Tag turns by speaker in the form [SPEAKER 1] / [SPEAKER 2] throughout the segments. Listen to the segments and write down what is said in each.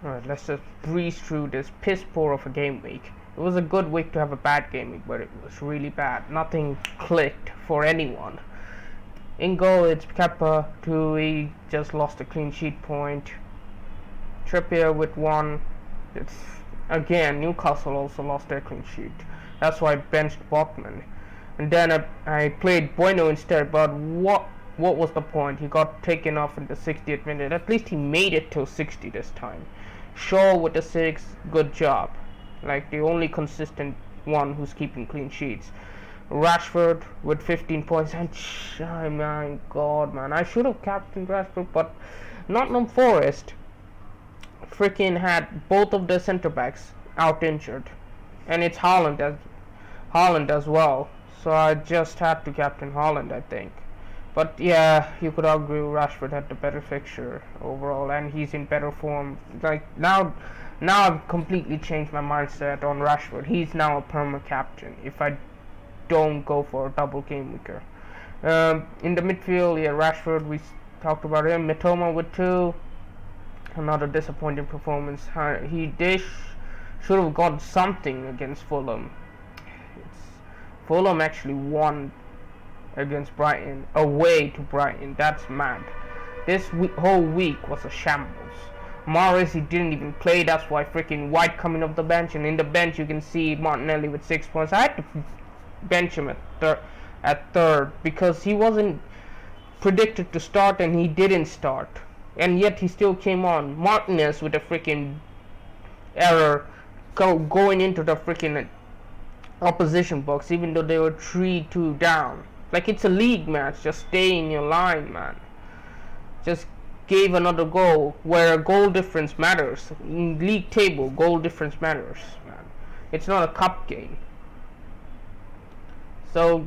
[SPEAKER 1] Alright, let's just breeze through this piss poor of a game week. It was a good week to have a bad game week, but it was really bad. Nothing clicked for anyone. In goal, it's Kepa, he just lost a clean sheet point. Trippier with one. It's again, Newcastle also lost their clean sheet. That's why I benched Botman. And then I played Bueno instead, but what was the point? He got taken off in the 60th minute. At least he made it till 60 this time. Shaw with the 6, good job. Like the only consistent one who's keeping clean sheets. Rashford with 15 points. And oh my god, man, I should have captained Rashford, but Nottingham Forest freaking had both of their centre backs out injured, and it's Haaland as well. So I just had to captain Haaland, I think. But yeah, you could argue Rashford had the better fixture overall, and he's in better form. Like now I've completely changed my mindset on Rashford. He's now a perma captain if I don't go for a double game weeker. In the midfield, yeah, Rashford, we talked about him. Mitoma with 2. Another disappointing performance. They should have got something against Fulham. Fulham actually won against Brighton, away to Brighton. That's mad. This whole week was a shambles. Morris, he didn't even play. That's why freaking White coming off the bench, and in the bench you can see Martinelli with 6 points. I had to bench him at third because he wasn't predicted to start, and he didn't start. And yet he still came on. Martinez with a freaking error going into the freaking opposition box, even though they were 3-2 down. Like, it's a league match. Just stay in your line, man. Just gave another goal where goal difference matters. In league table, goal difference matters, man. It's not a cup game. So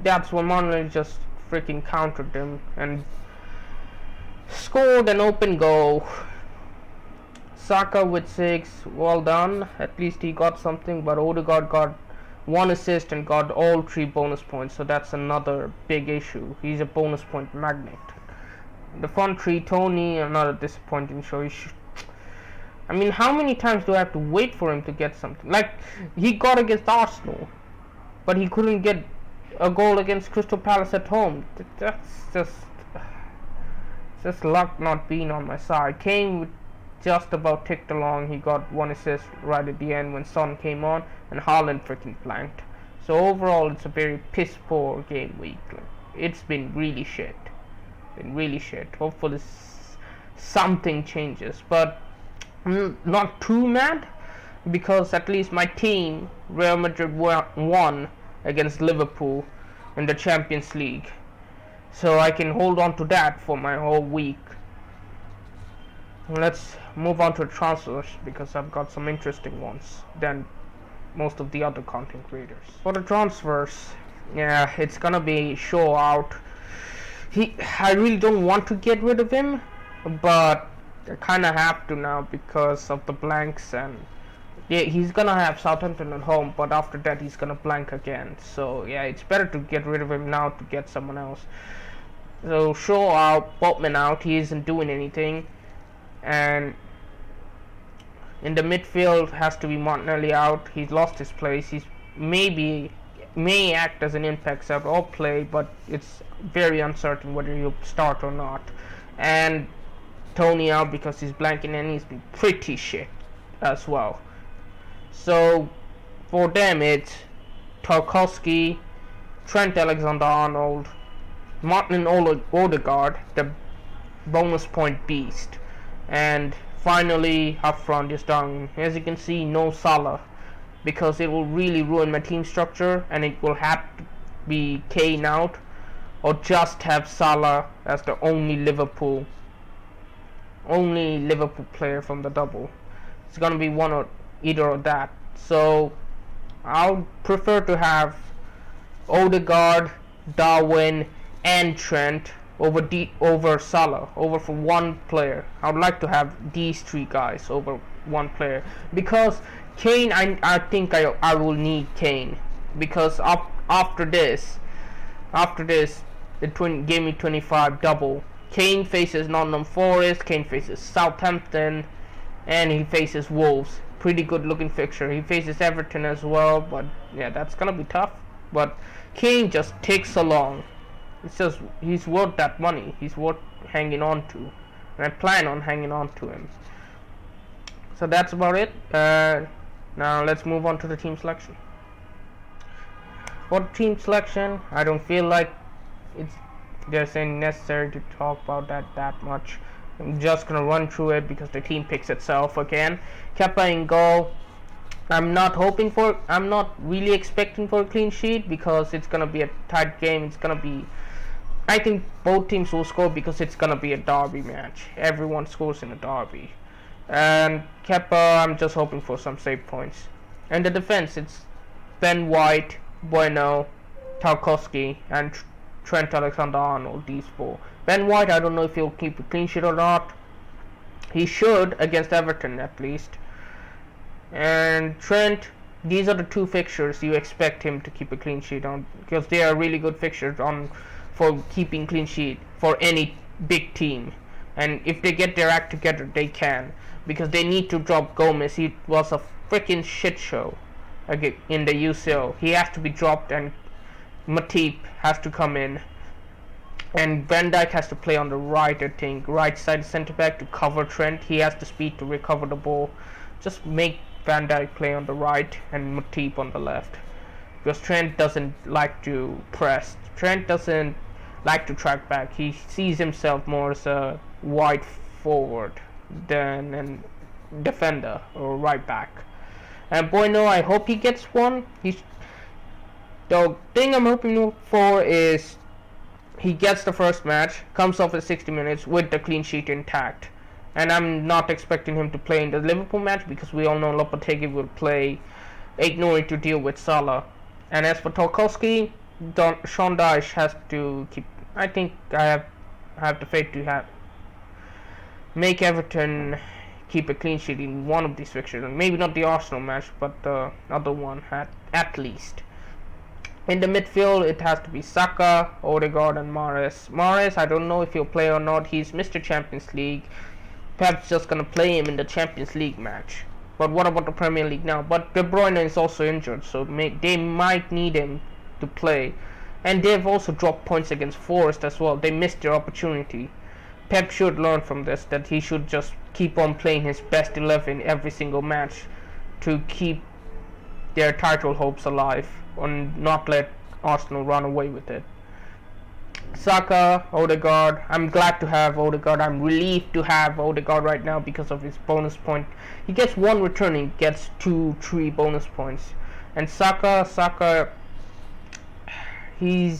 [SPEAKER 1] that's when Martinelli just freaking countered them and scored an open goal. Saka with 6, well done. At least he got something, but Odegaard got 1 assist and got all 3 bonus points, so that's another big issue. He's a bonus point magnet. The front 3, Tony, another disappointing show. I mean, how many times do I have to wait for him to get something? Like, he got against Arsenal, but he couldn't get a goal against Crystal Palace at home. That's just luck not being on my side. Kane just about ticked along. He got 1 assist right at the end when Son came on, and Haaland freaking blanked. So overall, it's a very piss poor game week. Like, it's been really shit. Hopefully something changes, but I'm not too mad because at least my team, Real Madrid, won against Liverpool in the Champions League. So I can hold on to that for my whole week. Let's move on to transfers because I've got some interesting ones than most of the other content creators. For the transfers, yeah, it's gonna be Shaw out. I really don't want to get rid of him, but I kind of have to now because of the blanks, and yeah, he's gonna have Southampton at home, but after that he's gonna blank again. So yeah, it's better to get rid of him now to get someone else. So Shaw out, Botman out. He isn't doing anything, and in the midfield has to be Martinelli out. He's lost his place. He's may act as an impact sub or play, but it's very uncertain whether he'll start or not. And Tony out because he's blanking, and he's been pretty shit as well. So for them it's Tarkowski, Trent Alexander-Arnold, Martin Odegaard, the bonus point beast, and finally up front is down. As you can see, no Salah, because it will really ruin my team structure, and it will have to be Kane out, or just have Salah as the only Liverpool player from the double. It's gonna be one or either of that. So I'll prefer to have Odegaard, Darwin, and Trent over Salah, over for one player. I would like to have these 3 guys over one player, because Kane, I think I will need Kane, because after this the Game Week 25 double, Kane faces Nottingham Forest, Kane faces Southampton, and he faces Wolves. Pretty good looking fixture. He faces Everton as well, but yeah, that's gonna be tough. But Kane just takes along. It's just he's worth that money. He's worth hanging on to, and I plan on hanging on to him. So that's about it. Now let's move on to the team selection. For team selection, I don't feel like there's any necessary to talk about that much. I'm just gonna run through it because the team picks itself again. Kepa in goal. I'm not really expecting for a clean sheet because it's gonna be a tight game. I think both teams will score because it's gonna be a derby match. Everyone scores in a derby. And Kepa, I'm just hoping for some save points. And the defense, it's Ben White, Bueno, Tarkowski, and Trent Alexander-Arnold, these four. Ben White, I don't know if he'll keep a clean sheet or not. He should, against Everton at least. And Trent, these are the two fixtures you expect him to keep a clean sheet on, because they are really good fixtures for keeping clean sheet for any big team. And if they get their act together, they can, because they need to drop Gomez. He was a freaking shit show in the UCL. He has to be dropped, and Matip has to come in, and Van Dijk has to play on the right, I think, right side centre back to cover Trent. He has the speed to recover the ball. Just make Van Dijk play on the right and Matip on the left, because Trent doesn't like to press. Trent doesn't like to track back. He sees himself more as a wide forward than a defender or right back. And Bueno, I hope he gets one. The thing I'm hoping for is he gets the first match, comes off at 60 minutes with the clean sheet intact. And I'm not expecting him to play in the Liverpool match because we all know Lopetegui will play Aït-Nouri to deal with Salah. And as for Tarkowski, Sean Dyche has to keep. I think I have the faith to make Everton keep a clean sheet in one of these fixtures. Maybe not the Arsenal match, but the other one at least. In the midfield, it has to be Saka, Odegaard, and Mahrez. Mahrez, I don't know if he'll play or not. He's Mr. Champions League. Perhaps just gonna play him in the Champions League match. But what about the Premier League now? But De Bruyne is also injured, so they might need him to play. And they've also dropped points against Forest as well. They missed their opportunity. Pep should learn from this, that he should just keep on playing his best 11 every single match to keep their title hopes alive, and not let Arsenal run away with it. Saka, Odegaard, I'm glad to have Odegaard. I'm relieved to have Odegaard right now because of his bonus point. He gets one returning, gets 2-3 bonus points. And Saka, he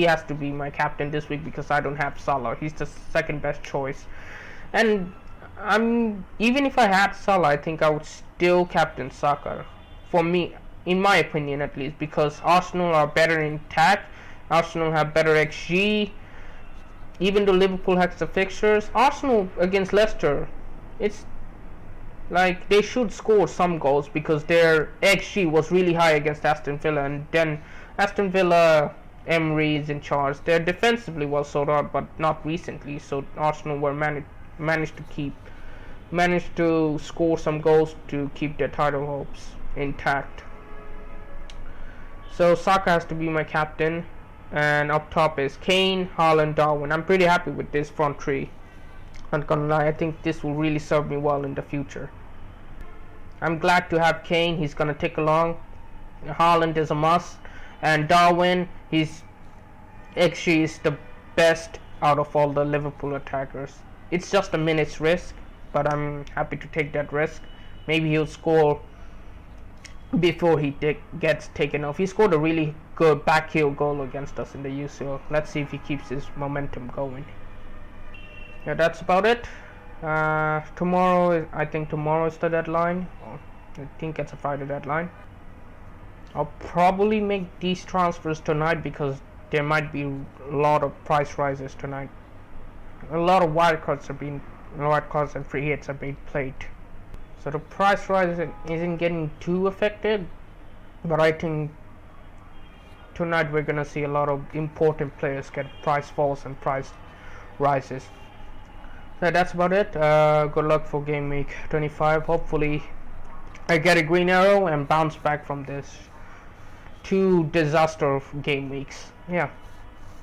[SPEAKER 1] has to be my captain this week because I don't have Salah. He's the second best choice. And even if I had Salah, I think I would still captain Saka. For me, in my opinion at least, because Arsenal are better in attack. Arsenal have better XG. Even though Liverpool has the fixtures, Arsenal against Leicester, it's like they should score some goals because their XG was really high against Aston Villa, and then Aston Villa, Emery is in charge. They're defensively well sorted out, but not recently. So Arsenal were managed to score some goals to keep their title hopes intact. So Saka has to be my captain, and up top is Kane, Haaland, Darwin. I'm pretty happy with this front three. Not gonna lie, I think this will really serve me well in the future. I'm glad to have Kane. He's gonna tick along. Haaland is a must, and Darwin, his XG is the best out of all the Liverpool attackers. It's just a minute's risk, but I'm happy to take that risk. Maybe he'll score before he gets taken off. He scored a really good backheel goal against us in the UCL. Let's see if he keeps his momentum going. Yeah, that's about it. I think tomorrow is the deadline. I think it's a Friday deadline. I'll probably make these transfers tonight because there might be a lot of price rises tonight. A lot of wildcards and free hits are being played. So the price rise isn't getting too affected, but I think tonight we're gonna see a lot of important players get price falls and price rises. That's about it. Good luck for game week 25. Hopefully I get a green arrow and bounce back from this two disaster of game weeks. Yeah,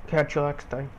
[SPEAKER 1] catch you next time.